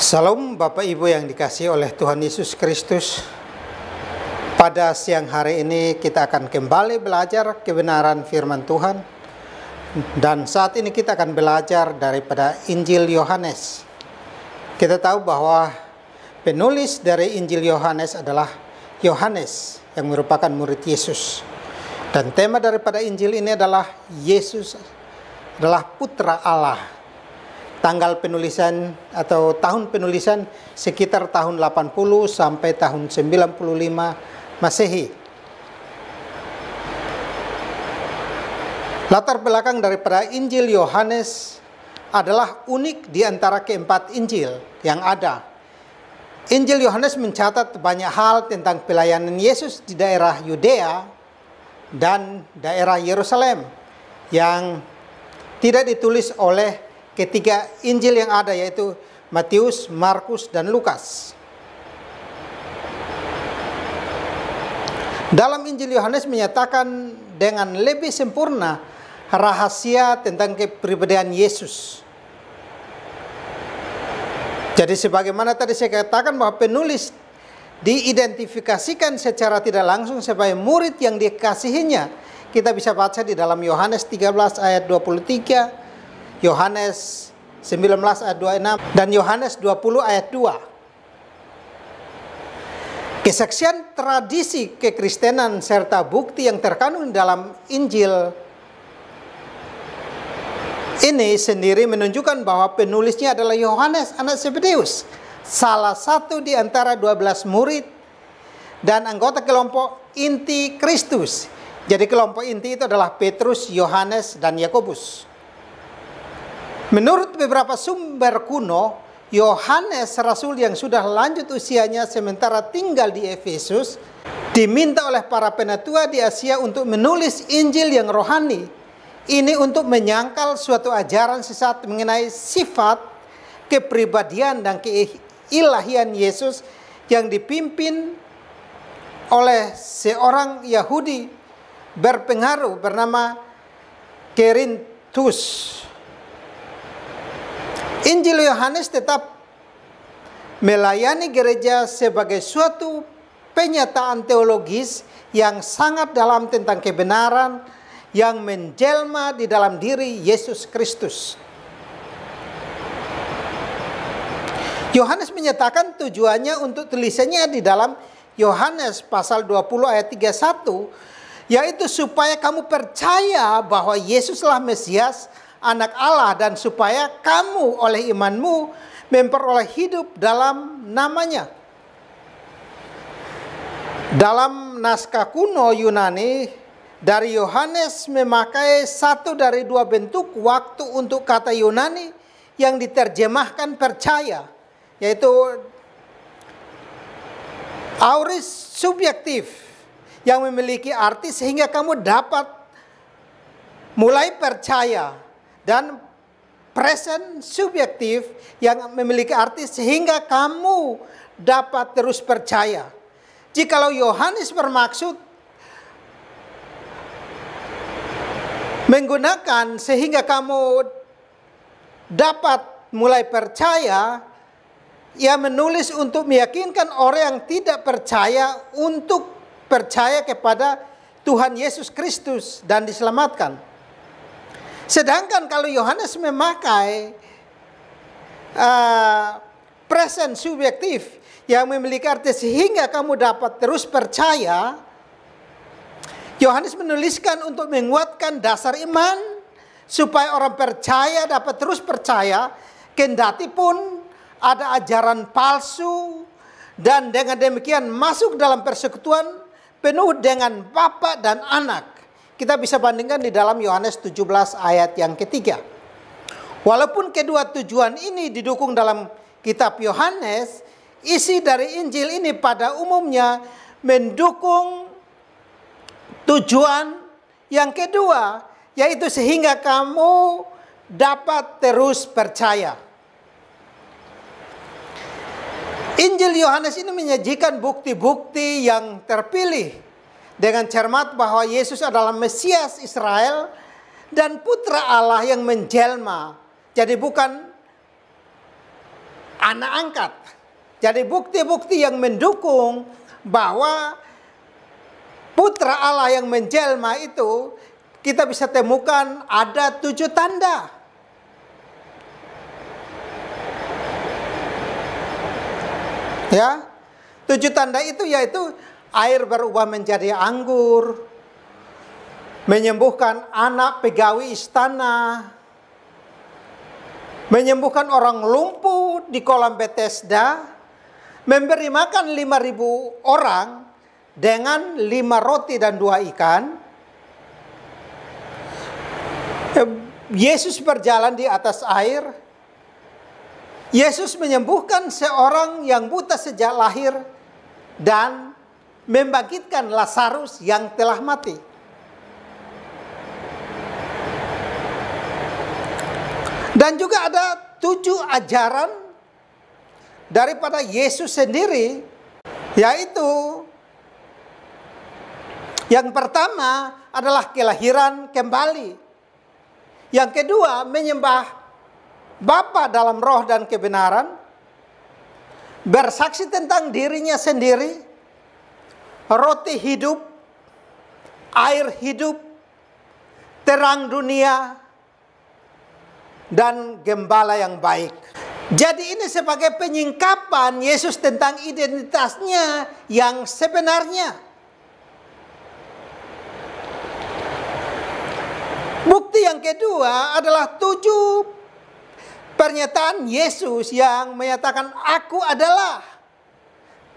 Salam Bapak Ibu yang dikasihi oleh Tuhan Yesus Kristus. Pada siang hari ini kita akan kembali belajar kebenaran firman Tuhan. Dan saat ini kita akan belajar daripada Injil Yohanes. Kita tahu bahwa penulis dari Injil Yohanes adalah Yohanes yang merupakan murid Yesus. Dan tema daripada Injil ini adalah Yesus adalah Putra Allah. Tanggal penulisan atau tahun penulisan sekitar tahun 80 sampai tahun 95 Masehi. Latar belakang daripada Injil Yohanes adalah unik di antara keempat Injil yang ada. Injil Yohanes mencatat banyak hal tentang pelayanan Yesus di daerah Yudea dan daerah Yerusalem yang tidak ditulis oleh ketiga Injil yang ada, yaitu Matius, Markus, dan Lukas. Dalam Injil Yohanes menyatakan dengan lebih sempurna rahasia tentang kepribadian Yesus. Jadi sebagaimana tadi saya katakan bahwa penulis diidentifikasikan secara tidak langsung sebagai murid yang dikasihinya. Kita bisa baca di dalam Yohanes 13 ayat 23, Yohanes 19 ayat 26 dan Yohanes 20 ayat 2. Kesaksian tradisi kekristenan serta bukti yang terkandung dalam Injil ini sendiri menunjukkan bahwa penulisnya adalah Yohanes anak Zebedeus, salah satu di antara 12 murid dan anggota kelompok inti Kristus. Jadi kelompok inti itu adalah Petrus, Yohanes, dan Yakobus. Menurut beberapa sumber kuno, Yohanes, rasul yang sudah lanjut usianya sementara tinggal di Efesus, diminta oleh para penatua di Asia untuk menulis Injil yang rohani. Ini untuk menyangkal suatu ajaran sesat mengenai sifat, kepribadian, dan keilahian Yesus yang dipimpin oleh seorang Yahudi berpengaruh bernama Kerintus. Injil Yohanes tetap melayani gereja sebagai suatu penyataan teologis yang sangat dalam tentang kebenaran yang menjelma di dalam diri Yesus Kristus. Yohanes menyatakan tujuannya untuk tulisannya di dalam Yohanes pasal 20 ayat 31, yaitu supaya kamu percaya bahwa Yesuslah Mesias, Anak Allah, dan supaya kamu oleh imanmu memperoleh hidup dalam namanya. Dalam naskah kuno Yunani, dari Yohanes memakai satu dari dua bentuk waktu untuk kata Yunani yang diterjemahkan percaya, yaitu aorist subjektif yang memiliki arti sehingga kamu dapat mulai percaya, dan present subjektif yang memiliki arti sehingga kamu dapat terus percaya. Jikalau Yohanes bermaksud menggunakan sehingga kamu dapat mulai percaya, ia menulis untuk meyakinkan orang yang tidak percaya untuk percaya kepada Tuhan Yesus Kristus dan diselamatkan. Sedangkan kalau Yohanes memakai present subjektif yang memiliki arti sehingga kamu dapat terus percaya, Yohanes menuliskan untuk menguatkan dasar iman supaya orang percaya dapat terus percaya kendati pun ada ajaran palsu, dan dengan demikian masuk dalam persekutuan penuh dengan Bapa dan Anak. Kita bisa bandingkan di dalam Yohanes 17 ayat yang ketiga. Walaupun kedua tujuan ini didukung dalam kitab Yohanes, isi dari Injil ini pada umumnya mendukung tujuan yang kedua, yaitu sehingga kamu dapat terus percaya. Injil Yohanes ini menyajikan bukti-bukti yang terpilih dengan cermat bahwa Yesus adalah Mesias Israel dan Putra Allah yang menjelma. Jadi bukan anak angkat. Jadi bukti-bukti yang mendukung bahwa putra Allah yang menjelma itu kita bisa temukan ada 7 tanda. Ya, 7 tanda itu yaitu air berubah menjadi anggur, menyembuhkan anak pegawai istana, menyembuhkan orang lumpuh di kolam Bethesda, memberi makan 5.000 orang dengan 5 roti dan 2 ikan. Yesus berjalan di atas air. Yesus menyembuhkan seorang yang buta sejak lahir dan membangkitkan Lazarus yang telah mati. Dan juga ada 7 ajaran daripada Yesus sendiri, yaitu yang pertama adalah kelahiran kembali. Yang kedua, menyembah Bapa dalam roh dan kebenaran, bersaksi tentang dirinya sendiri, roti hidup, air hidup, terang dunia, dan gembala yang baik. Jadi ini sebagai penyingkapan Yesus tentang identitasnya yang sebenarnya. Bukti yang kedua adalah 7 pernyataan Yesus yang menyatakan aku adalah.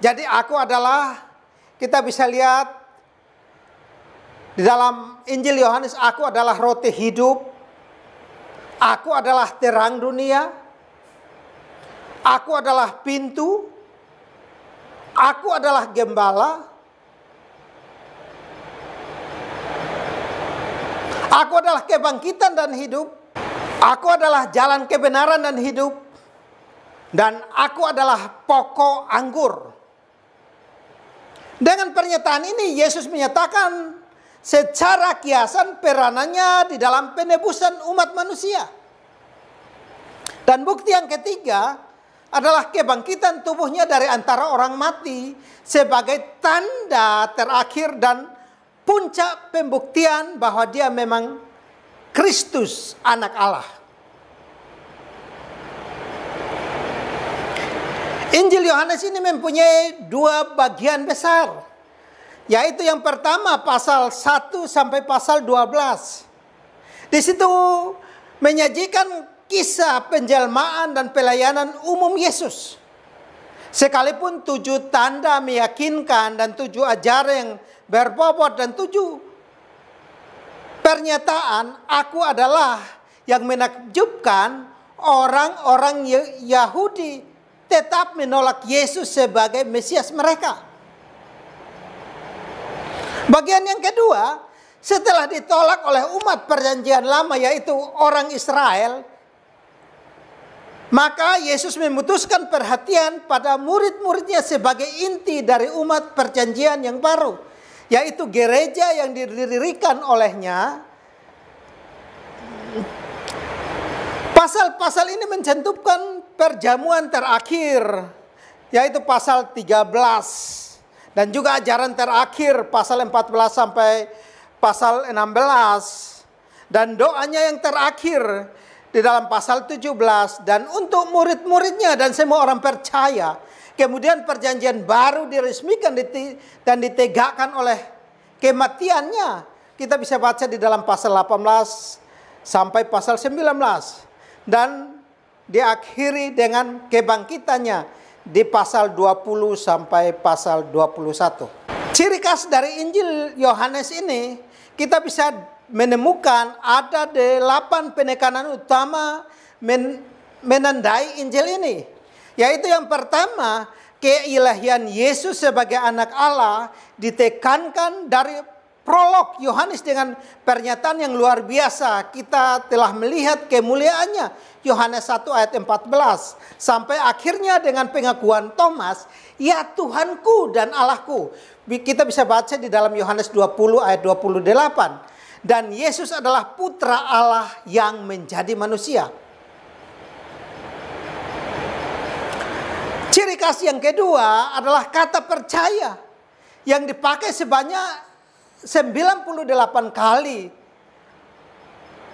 Jadi aku adalah, kita bisa lihat di dalam Injil Yohanes, aku adalah roti hidup, aku adalah terang dunia, aku adalah pintu, aku adalah gembala, aku adalah kebangkitan dan hidup, aku adalah jalan kebenaran dan hidup, dan aku adalah pokok anggur. Dengan pernyataan ini Yesus menyatakan secara kiasan peranannya di dalam penebusan umat manusia. Dan bukti yang ketiga adalah kebangkitan tubuhnya dari antara orang mati sebagai tanda terakhir dan puncak pembuktian bahwa dia memang Kristus, anak Allah. Injil Yohanes ini mempunyai 2 bagian besar, yaitu yang pertama pasal 1 sampai pasal 12. Di situ menyajikan kisah penjelmaan dan pelayanan umum Yesus. Sekalipun 7 tanda meyakinkan dan 7 ajaran yang berbobot dan 7 pernyataan aku adalah yang menakjubkan, orang-orang Yahudi tetap menolak Yesus sebagai Mesias mereka. Bagian yang kedua, setelah ditolak oleh umat perjanjian lama yaitu orang Israel, maka Yesus memutuskan perhatian pada murid-muridnya sebagai inti dari umat perjanjian yang baru, yaitu gereja yang didirikan olehnya. Pasal-pasal ini mencantumkan perjamuan terakhir, yaitu pasal 13. Dan juga ajaran terakhir pasal 14 sampai pasal 16. Dan doanya yang terakhir di dalam pasal 17. Dan untuk murid-muridnya dan semua orang percaya. Kemudian perjanjian baru diresmikan dan ditegakkan oleh kematiannya. Kita bisa baca di dalam pasal 18 sampai pasal 19. Dan diakhiri dengan kebangkitannya di pasal 20 sampai pasal 21. Ciri khas dari Injil Yohanes ini kita bisa menemukan ada 8 penekanan utama menandai Injil ini. Yaitu yang pertama, keilahian Yesus sebagai anak Allah ditekankan dari prolog Yohanes dengan pernyataan yang luar biasa. Kita telah melihat kemuliaannya. Yohanes 1 ayat 14. Sampai akhirnya dengan pengakuan Thomas, ya Tuhanku dan Allahku. Kita bisa baca di dalam Yohanes 20 ayat 28. Dan Yesus adalah putra Allah yang menjadi manusia. Ciri khas yang kedua adalah kata percaya yang dipakai sebanyak 98 kali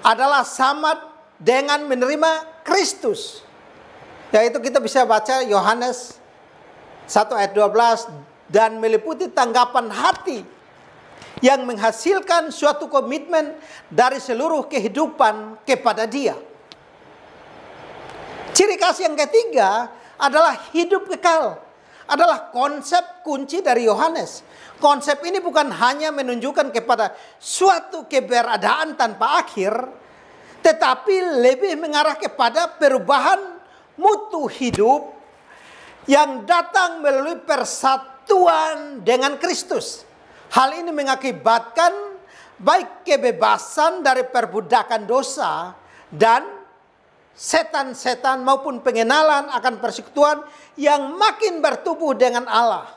adalah sama dengan menerima Kristus. Yaitu kita bisa baca Yohanes 1 ayat 12, dan meliputi tanggapan hati yang menghasilkan suatu komitmen dari seluruh kehidupan kepada Dia. Ciri khas yang ketiga adalah hidup kekal. Adalah konsep kunci dari Yohanes. Konsep ini bukan hanya menunjukkan kepada suatu keberadaan tanpa akhir, tetapi lebih mengarah kepada perubahan mutu hidup yang datang melalui persatuan dengan Kristus. Hal ini mengakibatkan baik kebebasan dari perbudakan dosa dan setan-setan maupun pengenalan akan persekutuan yang makin bertumbuh dengan Allah.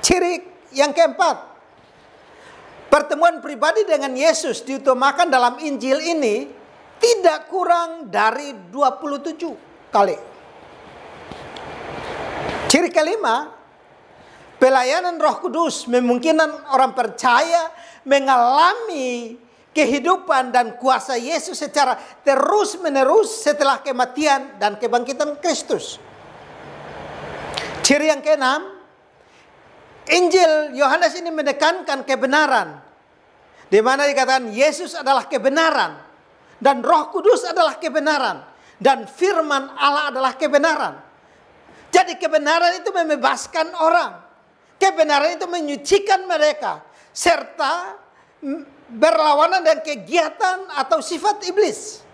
Ciri yang keempat, pertemuan pribadi dengan Yesus diutamakan dalam Injil ini tidak kurang dari 27 kali. Ciri kelima, pelayanan Roh Kudus memungkinkan orang percaya mengalami kehidupan dan kuasa Yesus secara terus-menerus setelah kematian dan kebangkitan Kristus. Ciri yang keenam, Injil Yohanes ini menekankan kebenaran, di mana dikatakan Yesus adalah kebenaran, dan Roh Kudus adalah kebenaran, dan firman Allah adalah kebenaran. Jadi kebenaran itu membebaskan orang, kebenaran itu menyucikan mereka, serta berlawanan dengan kegiatan atau sifat iblis.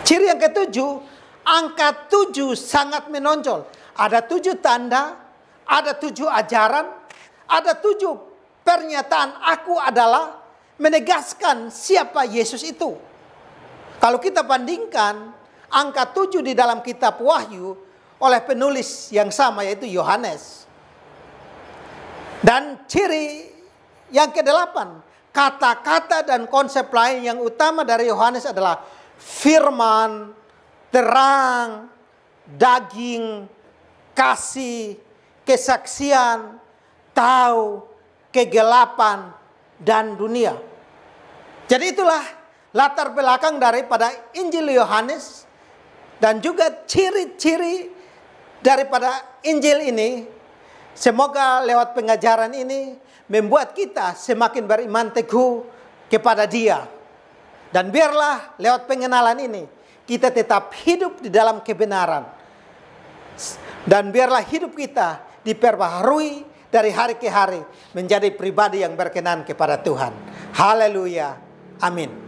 Ciri yang ketujuh, angka 7 sangat menonjol. Ada 7 tanda, ada 7 ajaran, ada 7 pernyataan aku adalah, menegaskan siapa Yesus itu. Kalau kita bandingkan angka 7 di dalam kitab Wahyu oleh penulis yang sama, yaitu Yohanes. Dan ciri yang kedelapan, kata-kata dan konsep lain yang utama dari Yohanes adalah firman, terang, daging, kasih, kesaksian, tahu, kegelapan, dan dunia. Jadi itulah latar belakang daripada Injil Yohanes dan juga ciri-ciri daripada Injil ini. Semoga lewat pengajaran ini membuat kita semakin beriman teguh kepada Dia. Dan biarlah lewat pengenalan ini kita tetap hidup di dalam kebenaran. Dan biarlah hidup kita diperbaharui dari hari ke hari menjadi pribadi yang berkenan kepada Tuhan. Haleluya. Amin.